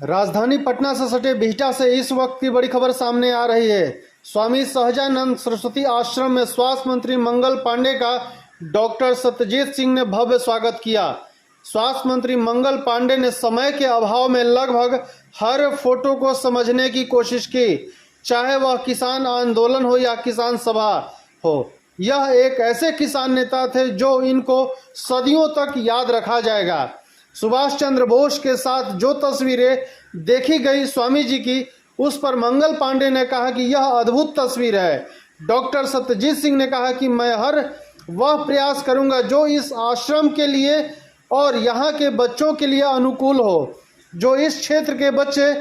राजधानी पटना से सटे बिहटा से इस वक्त की बड़ी खबर सामने आ रही है। स्वामी सहजानंद सरस्वती आश्रम में स्वास्थ्य मंत्री मंगल पांडे का डॉक्टर सत्यजीत सिंह ने भव्य स्वागत किया। स्वास्थ्य मंत्री मंगल पांडे ने समय के अभाव में लगभग हर फोटो को समझने की कोशिश की, चाहे वह किसान आंदोलन हो या किसान सभा हो। यह एक ऐसे किसान नेता थे जो इनको सदियों तक याद रखा जाएगा। सुभाष चंद्र बोस के साथ जो तस्वीरें देखी गई स्वामी जी की, उस पर मंगल पांडे ने कहा कि यह अद्भुत तस्वीर है। डॉक्टर सत्यजीत सिंह ने कहा कि मैं हर वह प्रयास करूंगा जो इस आश्रम के लिए और यहाँ के बच्चों के लिए अनुकूल हो। जो इस क्षेत्र के बच्चे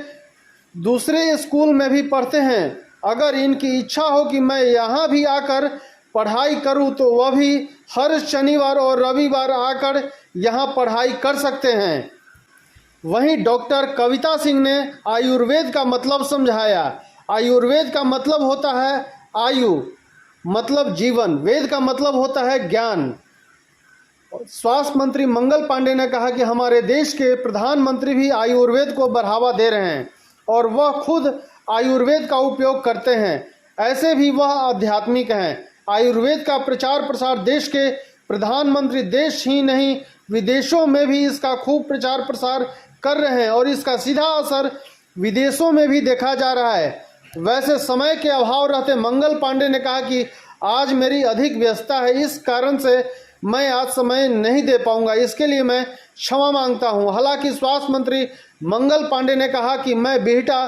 दूसरे स्कूल में भी पढ़ते हैं, अगर इनकी इच्छा हो कि मैं यहाँ भी आकर पढ़ाई करूं तो वह भी हर शनिवार और रविवार आकर यहाँ पढ़ाई कर सकते हैं। वहीं डॉक्टर कविता सिंह ने आयुर्वेद का मतलब समझाया। आयुर्वेद का मतलब होता है आयु, मतलब जीवन, वेद का मतलब होता है ज्ञान। स्वास्थ्य मंत्री मंगल पांडे ने कहा कि हमारे देश के प्रधानमंत्री भी आयुर्वेद को बढ़ावा दे रहे हैं और वह खुद आयुर्वेद का उपयोग करते हैं। ऐसे भी वह आध्यात्मिक हैं। आयुर्वेद का प्रचार प्रसार देश के प्रधानमंत्री देश ही नहीं विदेशों में भी इसका खूब प्रचार प्रसार कर रहे हैं और इसका सीधा असर विदेशों में भी देखा जा रहा है। वैसे समय के अभाव रहते मंगल पांडे ने कहा कि आज मेरी अधिक व्यस्तता है, इस कारण से मैं आज समय नहीं दे पाऊंगा, इसके लिए मैं क्षमा मांगता हूं। हालांकि स्वास्थ्य मंत्री मंगल पांडे ने कहा कि मैं बिहटा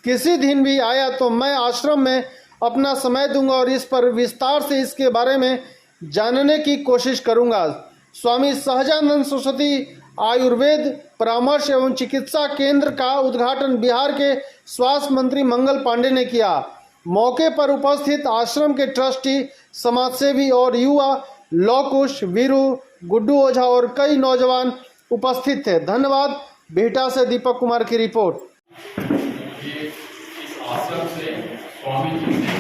किसी दिन भी आया तो मैं आश्रम में अपना समय दूंगा और इस पर विस्तार से इसके बारे में जानने की कोशिश करूंगा। स्वामी सहजानंद सरस्वती आयुर्वेद परामर्श एवं चिकित्सा केंद्र का उद्घाटन बिहार के स्वास्थ्य मंत्री मंगल पांडे ने किया। मौके पर उपस्थित आश्रम के ट्रस्टी, समाजसेवी और युवा लौकुश, वीरू, गुड्डू ओझा और कई नौजवान उपस्थित थे। धन्यवाद। बिहटा से दीपक कुमार की रिपोर्ट। इस आश्रम से स्वामी जी ने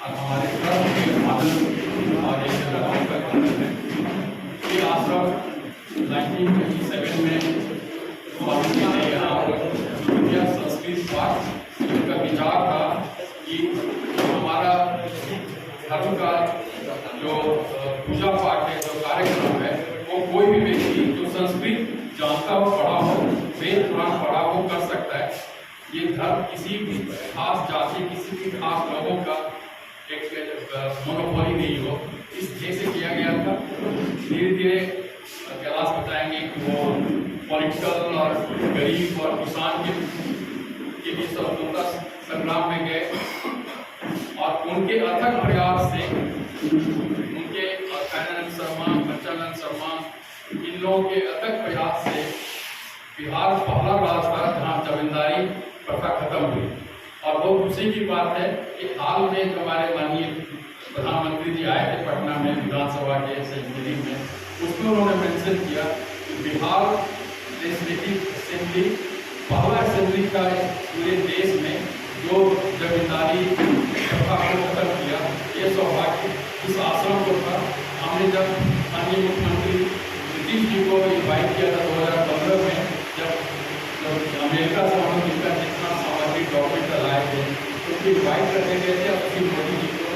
हमारे धर्म के आनंद और एक लगाव का कारण है। ये आश्रम 1957 में स्वामी जी ने यहाँ पर संस्कृत पाठ का विचार था कि हमारा धर्म का जो पूजा पाठ है, जो कार्यक्रम है, वो कोई भी व्यक्ति जो संस्कृत जानता हो, पढ़ा हो, वेद पुराण पढ़ा हो, कर सकता है। ये धर्म किसी भी खास जाति, किसी भी खास लोगों का एक मोनोपोली नहीं हो, इस ध्येय से किया गया था। धीरे धीरे कैलाश बताएंगे कि वो पॉलिटिकल और गरीब और किसान के बीच स्वतंत्रता संग्राम में गए और उनके अथक प्रयास से, उनके अखानंद शर्मा, पंचानंद शर्मा, इन लोगों के अथक प्रयास से बिहार पहला राज्य था जहाँ जमींदारी प्रथा खत्म हुई। और बहुत खुशी की बात है कि हाल में जो हमारे माननीय प्रधानमंत्री जी आए थे पटना में विधानसभा के सेंचुरी में, उसमें उन्होंने मेंशन किया कि बिहार लेजिस्लेटिव असेंबली पहला असेंबली का पूरे देश में जो जमींदारी प्रथा को खत्म किया। ये सौभाग्य इस आश्रम को था। हमने जब माननीय मुख्यमंत्री नीतीश जी को इन्वाइट किया था 2015 में, जब अमेरिका से हम जिनका जितना सामग्री डॉक्यूमेंट लाए थे, तो इन्वाइट करने गए थे अपनी मोदी जी को।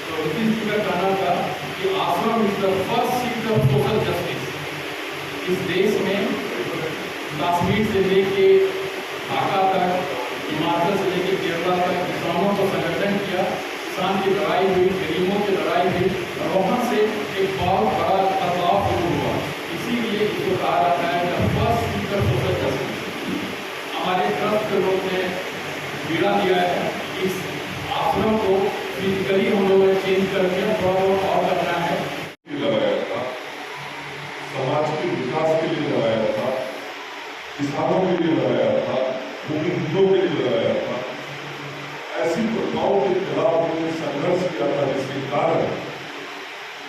तो नीतीश जी का कहना था कि आश्रम is the first seat of social justice. इस देश में कश्मीर से लेके ढाका तक, हिमाचल से लेके केरला तक किसानों को संगठन किया, किसान की लड़ाई हुई, गरीबों की लड़ाई हुई और वहाँ से एक बहुत बड़ा बदलाव शुरू हुआ। इसीलिए इसको कहा जाता है the first seat of social justice. हमारे ट्रस्ट के लोग ने बीड़ा दिया है, इस आश्रम को फिजिकली हम लोगों ने चेंज करके थोड़ा बहुत और करना है। लगाया था, समाज के विकास के लिए लगाया था, किसानों के लिए लगाया था, भूमि हितों के लिए लगाया था। ऐसी प्रथाओं के खिलाफ उन्होंने संघर्ष किया था, जिसके कारण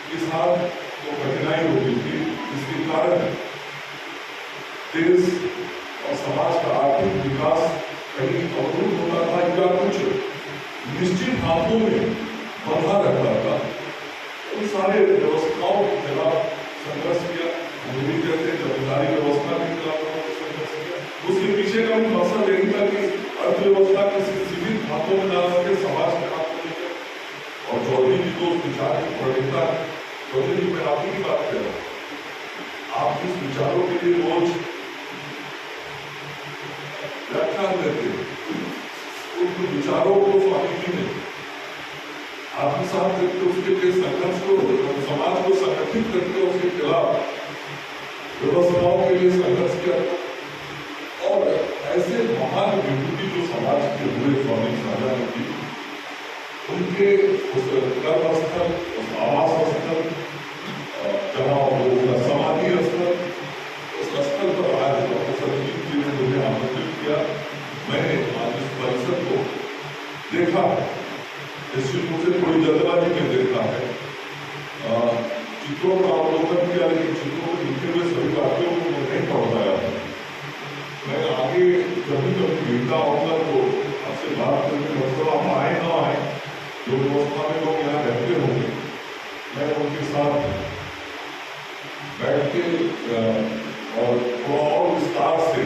किसान को कठिनाई होती थी, जिसके कारण देश और समाज का आर्थिक विकास कहीं अवरुद्ध होता था या कुछ निश्चित हाथों में बंधा रहता था। उन सारे व्यवस्थाओं के खिलाफ संघर्ष किया। मोदी कहते हैं जमींदारी व्यवस्था के खिलाफ संघर्ष किया। उसके पीछे का हमारी मकसद यही था कि अर्थव्यवस्था किसी सीमित हाथों में न रखे, समाज के हाथों में रखे। और चौधरी जी तो उस विचार की प्रणेता है। चौधरी जी, मैं आप ही की बात कर रहा हूँ। आप जिस विचारों के लिए रोज व्याख्यान देते हैं, उन विचारों को स्वामी जी ने आत्मसात करके उसके लिए संघर्ष को, समाज को संगठित करके उसके खिलाफ व्यवस्थाओं के लिए संघर्ष किया। और ऐसे महान विभूति जो समाज के हुए स्वामी सहजानंद जी, उनके उस कर्मस्थल, उस आवास स्थल, जहाँ वो समाधि स्थल, उस स्थल पर आज प्रोफेसर अजीत जी ने मुझे आमंत्रित किया। मैंने आज इस परिसर को देखा है, निश्चित रूप से थोड़ी जल्दबाजी में देखा है, चित्रों का अवलोकन किया, लेकिन चित्रों को लिखे हुए सभी वाक्यों को मैं नहीं पढ़ पाया था। मैं आगे जब भी कभी मिलता होगा तो आपसे बात करके, मतलब आप आए ना आए, जो व्यवस्था में लोग यहाँ रहते होंगे, मैं उनके साथ बैठ के और थोड़ा और विस्तार से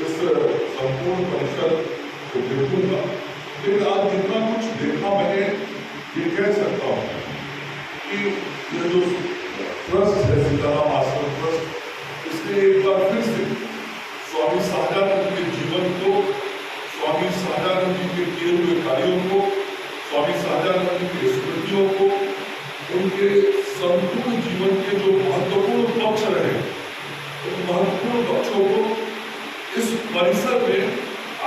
इस संपूर्ण परिसर को देखूंगा। लेकिन आज जितना कुछ देखा, मैंने ये कह सकता हूँ कि ये जो ट्रस्ट है, सीताराम आश्रम ट्रस्ट, इसने एक बार फिर से स्वामी सहजानंद के जीवन को, स्वामी सहजानंद जी के किए हुए कार्यों को, स्वामी सहजानंद जी की स्मृतियों को, उनके संपूर्ण जीवन के जो महत्वपूर्ण पक्ष रहे, उन महत्वपूर्ण पक्षों को इस परिसर में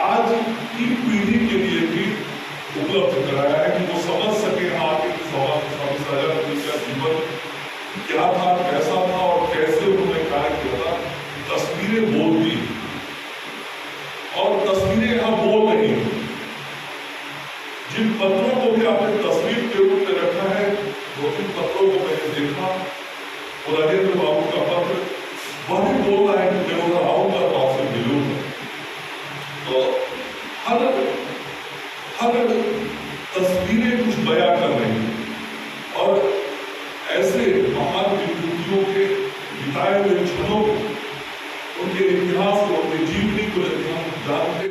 आज की पीढ़ी के लिए भी उपलब्ध कराया है कि वो समझ सके हाँ कि स्वामी सहजानंद जी का जीवन क्या था, कैसा था और कैसे उन्होंने कार्य किया था। तस्वीरें बोलती, और तस्वीरें यहाँ बोल रही हैं। जिन पत्रों को भी आपने तस्वीर के रूप में रखा है, 2-3 पत्रों को मैंने देखा, और राजेंद्र बाबू का पत्र, वह भी बोल रहा है